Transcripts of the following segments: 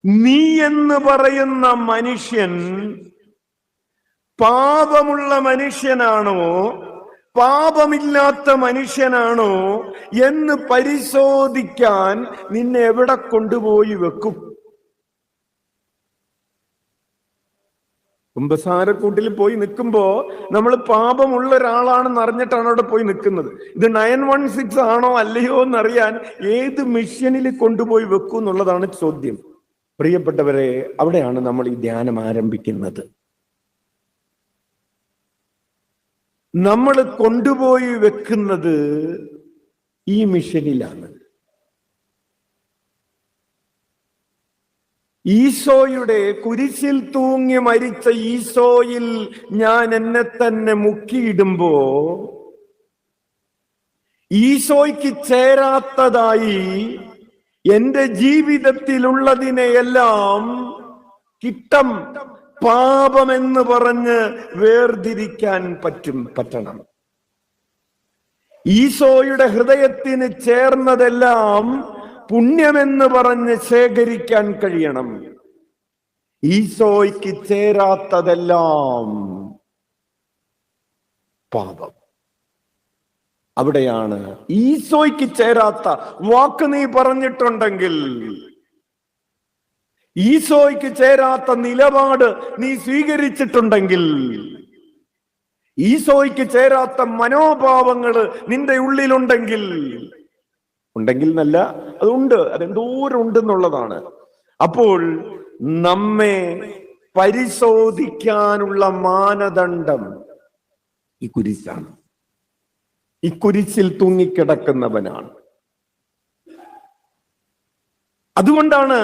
നീ എന്ന് പറയുന്ന മനുഷ്യൻ പാപമുള്ള മനുഷ്യനാണോ പാപമില്ലാത്ത മനുഷ്യനാണോ എന്ന് പരിശോധിക്കാൻ നിന്നെ എവിടെ കൊണ്ടുപോയി വെക്കും? കുമ്പസാരക്കൂട്ടിൽ പോയി നിൽക്കുമ്പോ നമ്മൾ പാപമുള്ള ഒരാളാണെന്ന് അറിഞ്ഞിട്ടാണ് അവിടെ പോയി നിൽക്കുന്നത്. ഇത് 916 ആണോ അല്ലയോ എന്നറിയാൻ ഏത് മിഷ്യനിൽ കൊണ്ടുപോയി വെക്കും എന്നുള്ളതാണ് ചോദ്യം. പ്രിയപ്പെട്ടവരെ, അവിടെയാണ് നമ്മൾ ഈ ധ്യാനം ആരംഭിക്കുന്നത്. നമ്മൾ കൊണ്ടുപോയി വെക്കുന്നത് ഈ മിഷനിലാണ്. ഈശോയുടെ കുരിശിൽ തൂങ്ങി മരിച്ച ഈശോയിൽ ഞാൻ എന്നെ തന്നെ മുക്കിയിടുമ്പോ ഈശോയ്ക്ക് ചേരാത്തതായി എന്റെ ജീവിതത്തിലുള്ളതിനെയെല്ലാം കിട്ടം പാപമെന്ന് പറഞ്ഞ് വേർതിരിക്കാൻ പറ്റണം. ഈശോയുടെ ഹൃദയത്തിന് ചേർന്നതെല്ലാം പുണ്യമെന്ന് പറഞ്ഞ് ശേഖരിക്കാൻ കഴിയണം. ഈശോയ്ക്ക് ചേരാത്തതെല്ലാം പാപം. അവിടെയാണ് ഈശോയ്ക്ക് ചേരാത്ത വാക്ക് നീ പറഞ്ഞിട്ടുണ്ടെങ്കിൽ, ഈശോയ്ക്ക് ചേരാത്ത നിലപാട് നീ സ്വീകരിച്ചിട്ടുണ്ടെങ്കിൽ, ഈശോയ്ക്ക് ചേരാത്ത മനോഭാവങ്ങള് നിന്റെ ഉള്ളിലുണ്ടെങ്കിൽ, എന്നല്ല അതുണ്ട്, അതെന്തോരം ഉണ്ടെന്നുള്ളതാണ്. അപ്പോൾ നമ്മെ പരിശോധിക്കാനുള്ള മാനദണ്ഡം ഈ കുരിശാണ്. ഈ കുരിശിൽ തൂങ്ങിക്കിടക്കുന്നവനാണ്. അതുകൊണ്ടാണ്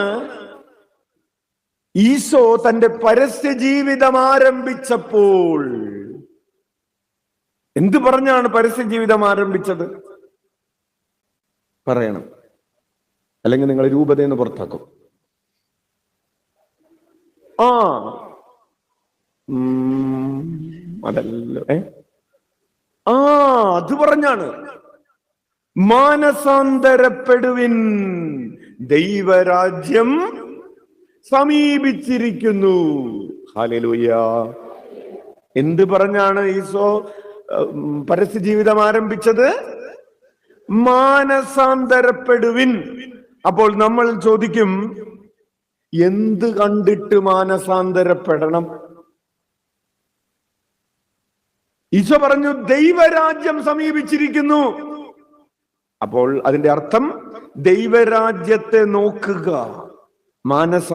ഈശോ തന്റെ പരസ്യ ജീവിതം ആരംഭിച്ചപ്പോൾ എന്ത് പറഞ്ഞാണ് പരസ്യ ജീവിതം ആരംഭിച്ചത്? പറയണം, അല്ലെങ്കിൽ നിങ്ങൾ രൂപതയെന്ന് പുറത്താക്കും. അതല്ലോ അത് പറഞ്ഞാണ് മാനസാന്തരപ്പെടുവിൻ, ദൈവരാജ്യം സമീപിച്ചിരിക്കുന്നു. ഹല്ലേലൂയ. എന്ത് പറഞ്ഞാണ് ഈശോ പരസ്യ ജീവിതം ആരംഭിച്ചത്? മാനസാന്തരപ്പെടുവിൻ. അപ്പോൾ നമ്മൾ ചോദിക്കും, എന്ത് കണ്ടിട്ട് മാനസാന്തരപ്പെടണം? ഈശോ പറഞ്ഞു ദൈവരാജ്യം സമീപിച്ചിരിക്കുന്നു. അപ്പോൾ അതിന്റെ അർത്ഥം ദൈവരാജ്യത്തെ നോക്കുക.